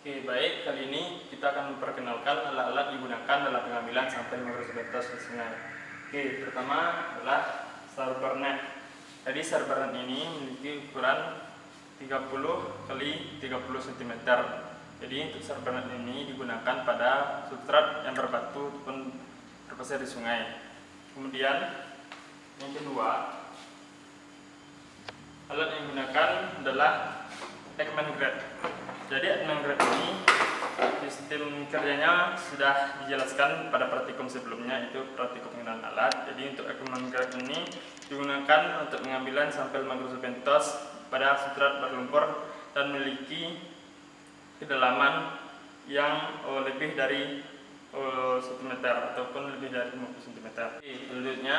Oke, baik. Kali ini kita akan memperkenalkan alat-alat digunakan dalam pengambilan sampel mikrosebentos di sungai. Oke, pertama adalah StarBurnet. Jadi StarBurnet ini memiliki ukuran 30 kali 30 cm. Jadi untuk StarBurnet ini digunakan pada substrat yang berbatu ataupun berpasir di sungai. Kemudian yang kedua, alat yang digunakan adalah Ekman Grade. Jadi Ekman Grade ini sistem kerjanya sudah dijelaskan pada praktikum sebelumnya, itu praktikum pengenalan alat. Jadi untuk Ekman Grade ini digunakan untuk pengambilan sampel mikrosebentos pada substrat berlumpur dan memiliki kedalaman yang lebih dari 1 meter ataupun lebih dari 50 cm. Selanjutnya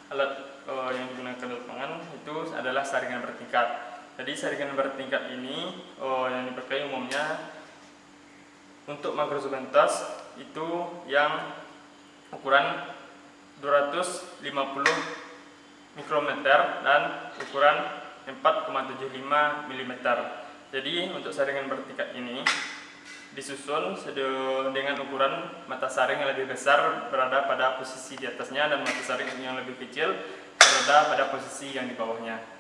alat yang digunakan di lapangan itu adalah saringan bertingkat. Jadi saringan bertingkat ini yang dipakai umumnya untuk mikrosebentos itu yang ukuran 250 mikrometer dan ukuran 4,75 mm. Jadi untuk saringan bertingkat ini disusun dengan ukuran mata saring yang lebih besar berada pada posisi di atasnya dan mata saring yang lebih kecil berada pada posisi yang di bawahnya.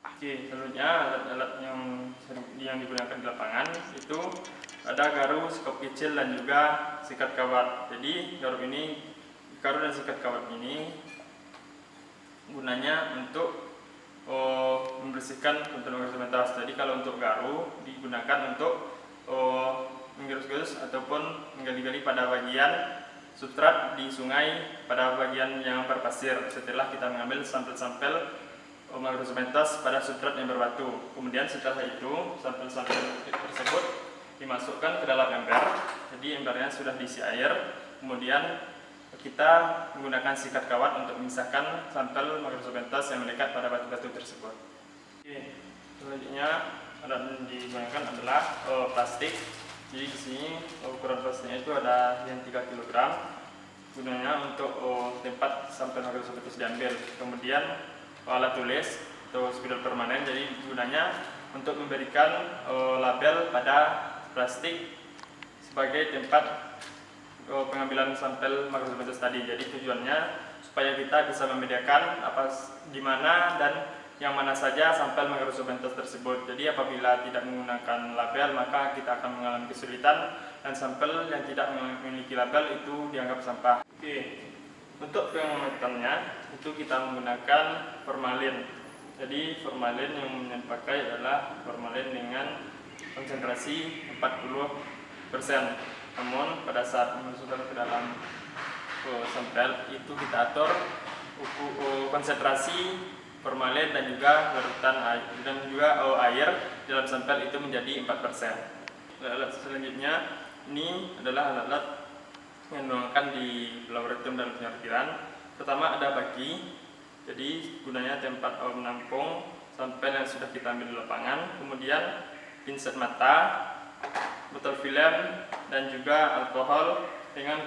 Oke, selanjutnya alat-alat yang digunakan di lapangan itu ada garu, skop kecil dan juga sikat kawat. Jadi garu dan sikat kawat ini gunanya untuk membersihkan kontur mikrosebentos. Jadi kalau untuk garu digunakan untuk menggerus-gerus ataupun menggali-gali pada bagian substrat di sungai pada bagian yang berpasir setelah kita mengambil sampel-sampel mikrosebentos pada substrat yang berbatu. Kemudian setelah itu sampel-sampel tersebut dimasukkan ke dalam ember. Jadi embernya sudah diisi air. Kemudian kita menggunakan sikat kawat untuk memisahkan sampel mikrosebentos yang melekat pada batu-batu tersebut. Oke, selanjutnya alat yang digunakan adalah plastik. Jadi di sini ukuran plastiknya itu ada yang 3 kg. Gunanya untuk tempat sampel mikrosebentos diambil. Kemudian alat tulis atau spidol permanen, jadi gunanya untuk memberikan label pada plastik sebagai tempat pengambilan sampel mikrosebentos tadi. Jadi tujuannya supaya kita bisa membedakan di mana dan yang mana saja sampel mikrosebentos tersebut. Jadi apabila tidak menggunakan label maka kita akan mengalami kesulitan dan sampel yang tidak memiliki label itu dianggap sampah. Oke. Untuk pengamatannya itu kita menggunakan formalin. Jadi formalin yang dipakai adalah formalin dengan konsentrasi 40%. Namun pada saat memasukkan ke dalam sampel itu kita atur konsentrasi formalin dan juga larutan air dan juga air dalam sampel itu menjadi 4%. Alat selanjutnya ini adalah alat-alat yang digunakan di laboratorium dan penyortiran. Pertama ada baki, jadi gunanya tempat menampung sampel yang sudah kita ambil di lapangan. Kemudian pinset mata, botol film, dan juga alkohol dengan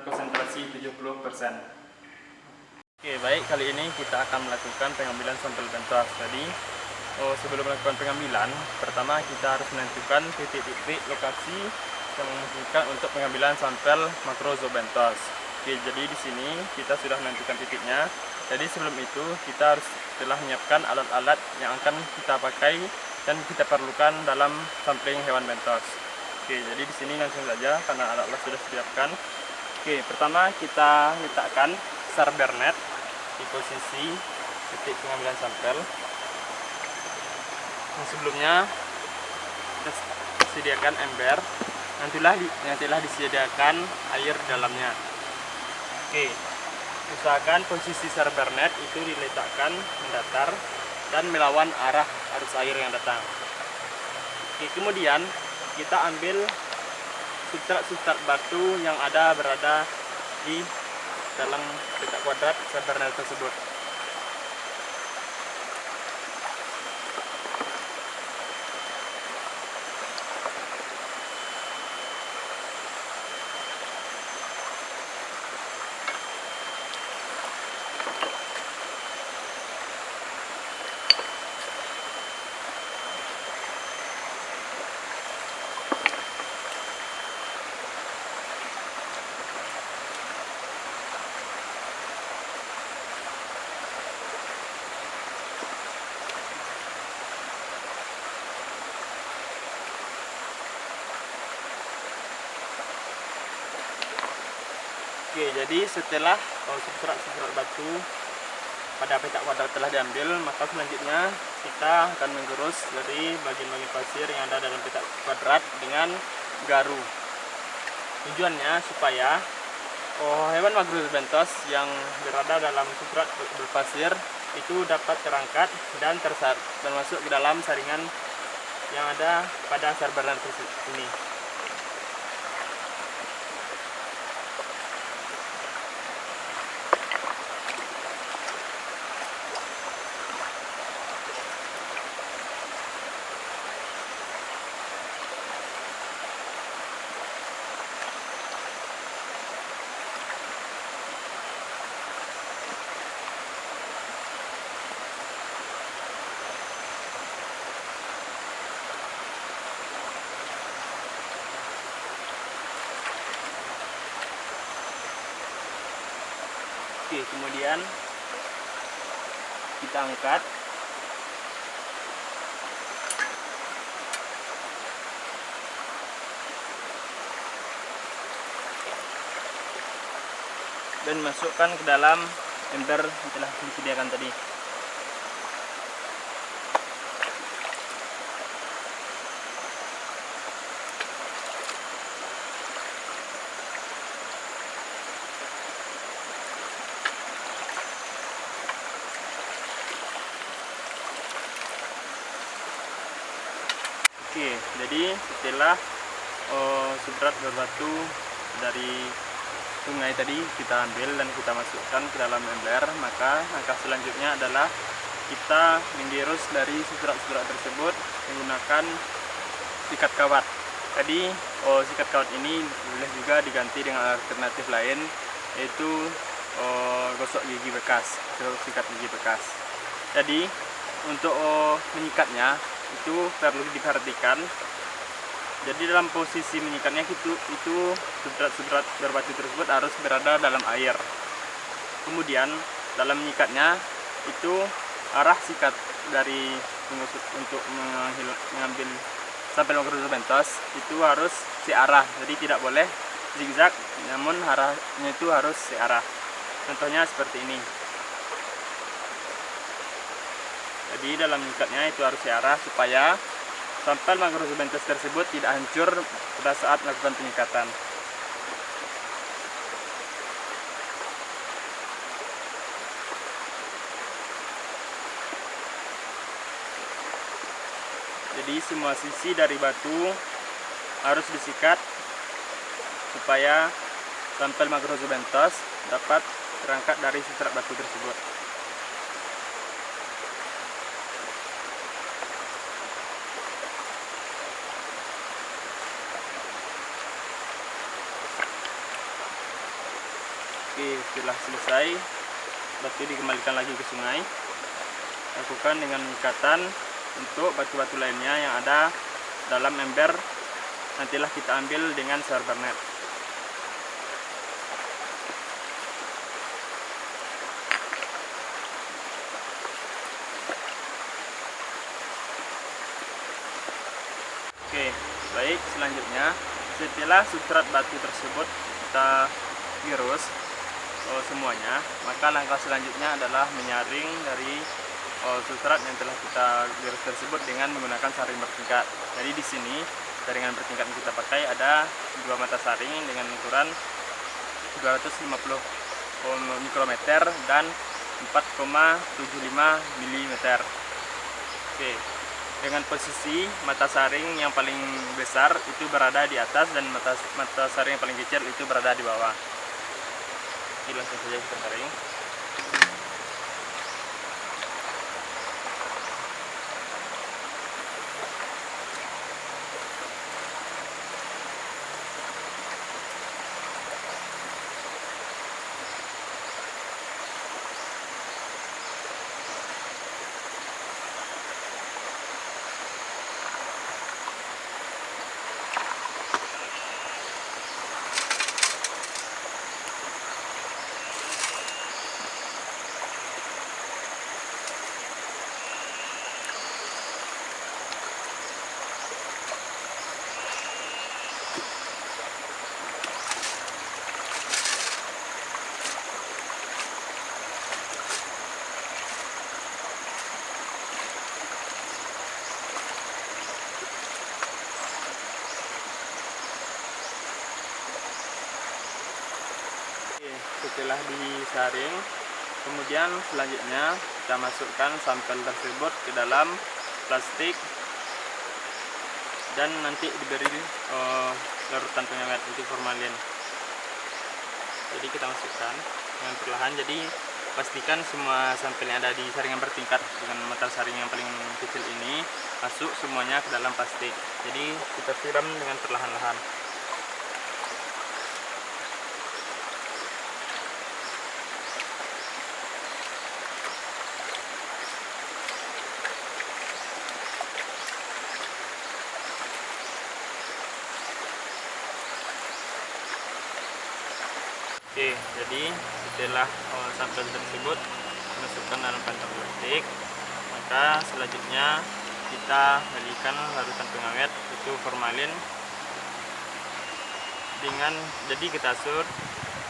konsentrasi 70%. Oke, baik, kali ini kita akan melakukan pengambilan sampel bentos. Jadi sebelum melakukan pengambilan, pertama kita harus menentukan titik-titik lokasi yang memungkinkan untuk pengambilan sampel mikrosebentos. Oke, jadi di sini kita sudah menentukan titiknya. Jadi sebelum itu kita harus telah menyiapkan alat-alat yang akan kita pakai dan kita perlukan dalam sampling hewan bentos. Oke, jadi di sini langsung saja karena alat-alat sudah disiapkan. Oke, pertama kita letakkan StarBurnet di posisi titik pengambilan sampel. Yang sebelumnya kita sediakan ember. Yang telah disediakan air dalamnya. Oke, usahakan posisi StarBurnet itu diletakkan mendatar dan melawan arah arus air yang datang. Oke, kemudian kita ambil substrat batu yang berada di dalam petak kuadrat StarBurnet tersebut. Oke, jadi setelah substrat batu pada petak kuadrat telah diambil, maka selanjutnya kita akan menggerus dari bagian-bagian pasir yang ada dalam petak kuadrat dengan garu. Tujuannya supaya hewan Macrorhizobenthes yang berada dalam substrat berpasir itu dapat terangkat dan masuk ke dalam saringan yang ada pada Sar Bernard ini. Oke, kemudian kita angkat. Dan masukkan ke dalam ember yang telah disediakan tadi. Oke, jadi setelah substrat berbatu dari sungai tadi kita ambil dan kita masukkan ke dalam ember, maka langkah selanjutnya adalah kita menggerus dari substrat tersebut menggunakan sikat kawat. Tadi sikat kawat ini boleh juga diganti dengan alternatif lain, yaitu gosok gigi bekas atau sikat gigi bekas. Jadi untuk menyikatnya itu perlu diperhatikan. Jadi dalam posisi menyikatnya itu substrat berbatu tersebut harus berada dalam air. Kemudian dalam menyikatnya itu arah sikat dari untuk mengambil sampel Macrorhizobenthes itu harus searah. Jadi tidak boleh zigzag, namun arahnya itu harus searah. Contohnya seperti ini. Jadi dalam mengikatnya itu harus searah supaya sampel Macrorhizobenthes tersebut tidak hancur pada saat melakukan penyikatan. Jadi semua sisi dari batu harus disikat supaya sampel Macrorhizobenthes dapat terangkat dari substrat batu tersebut. Oke, setelah selesai, batu dikembalikan lagi ke sungai. Lakukan dengan ikatan untuk batu-batu lainnya yang ada dalam ember. Nantilah kita ambil dengan Sar Bernard. Oke, baik, selanjutnya setelah substrat batu tersebut kita gerus semuanya, maka langkah selanjutnya adalah menyaring dari substrat yang telah kita gerus tersebut dengan menggunakan saring bertingkat. Jadi di sini saringan bertingkat yang kita pakai ada 2 mata saring dengan ukuran 250 mikrometer dan 4,75 mm. Oke, dengan posisi mata saring yang paling besar itu berada di atas dan mata saring yang paling kecil itu berada di bawah. Oke, langsung saja kita saring. telah disaring, kemudian selanjutnya kita masukkan sampel tersebut ke dalam plastik dan nanti diberi larutan pengawet itu formalin. Jadi kita masukkan dengan perlahan. Jadi pastikan semua sampel yang ada di saringan bertingkat dengan metal saring yang paling kecil ini masuk semuanya ke dalam plastik. Jadi kita siram dengan perlahan-lahan. Oke, jadi setelah sampel tersebut masukkan dalam kantong plastik, maka selanjutnya kita berikan larutan pengawet itu formalin dengan, jadi kita atur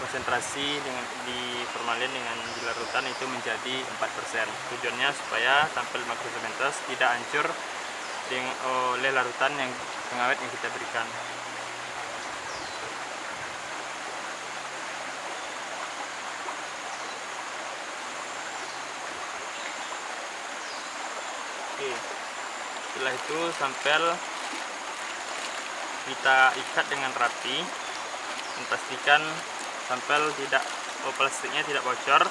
konsentrasi di formalin dengan di larutan itu menjadi 4%. Tujuannya supaya sampel Macrocements tidak hancur oleh larutan yang pengawet yang kita berikan. Oke, setelah itu sampel kita ikat dengan rapi dan pastikan sampel plastiknya tidak bocor.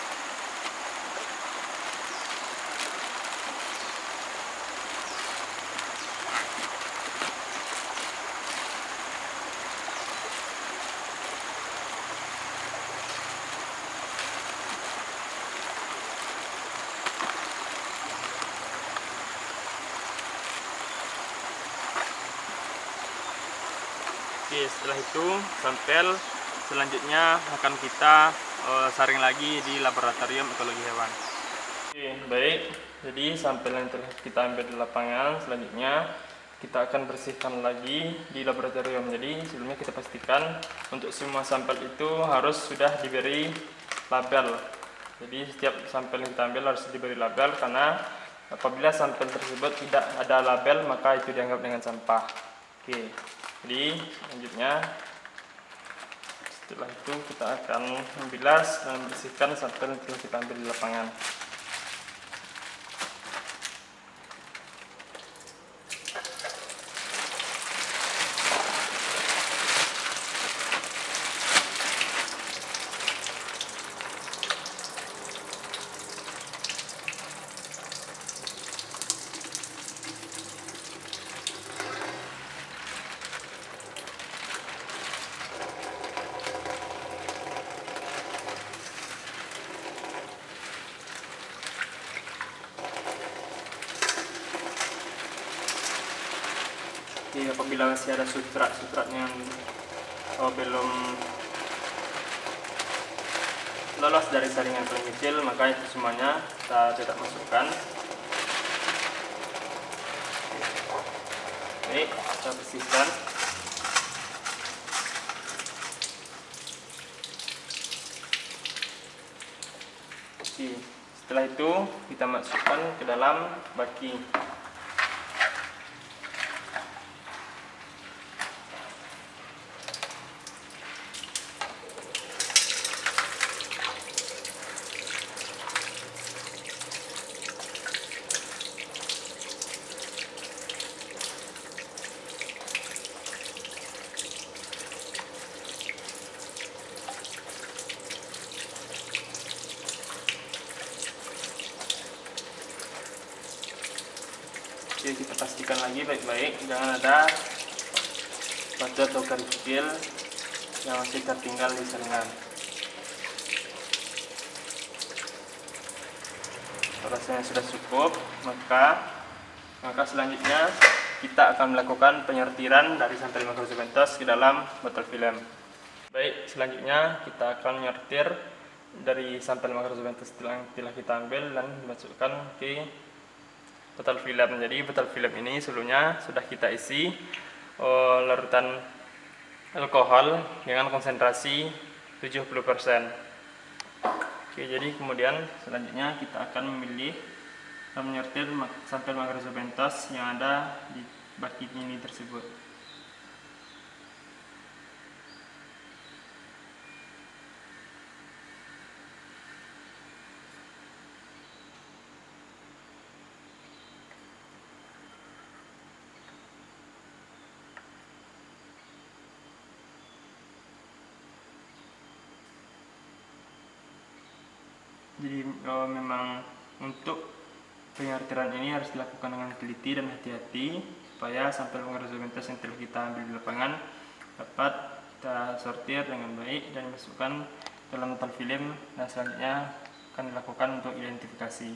Oke, setelah itu sampel selanjutnya akan kita saring lagi di laboratorium ekologi hewan. Oke, baik. Jadi sampel yang telah kita ambil di lapangan, selanjutnya kita akan bersihkan lagi di laboratorium. Jadi sebelumnya kita pastikan untuk semua sampel itu harus sudah diberi label. Jadi setiap sampel yang kita ambil harus diberi label, karena apabila sampel tersebut tidak ada label maka itu dianggap dengan sampah. Oke. Jadi selanjutnya setelah itu kita akan membilas dan membersihkan sampel yang kita ambil di lapangan. Jadi apabila masih ada sutrat yang belum lolos dari saringan paling kecil, maka itu semuanya kita tidak masukkan. Baik, kita bersihkan. Oke, setelah itu kita masukkan ke dalam baki. Oke, kita pastikan lagi baik-baik, jangan ada batu atau kerikil yang masih tertinggal di saringan. Rasanya sudah cukup, maka selanjutnya kita akan melakukan penyortiran dari sampel Macrocements ke dalam botol film. Baik, selanjutnya kita akan menyortir dari sampel Macrocements yang telah kita ambil dan dimasukkan ke botol film. Jadi botol film ini sebelumnya sudah kita isi larutan alkohol dengan konsentrasi 70%. Oke, jadi kemudian selanjutnya kita akan memilih dan menyortir sampel Macrocements yang ada di baki ini tersebut. Jadi memang untuk penyortiran ini harus dilakukan dengan teliti dan hati-hati supaya sampel pengorganisasi yang telah kita ambil di lapangan dapat kita sortir dengan baik dan dimasukkan dalam botol film, dan selanjutnya akan dilakukan untuk identifikasi.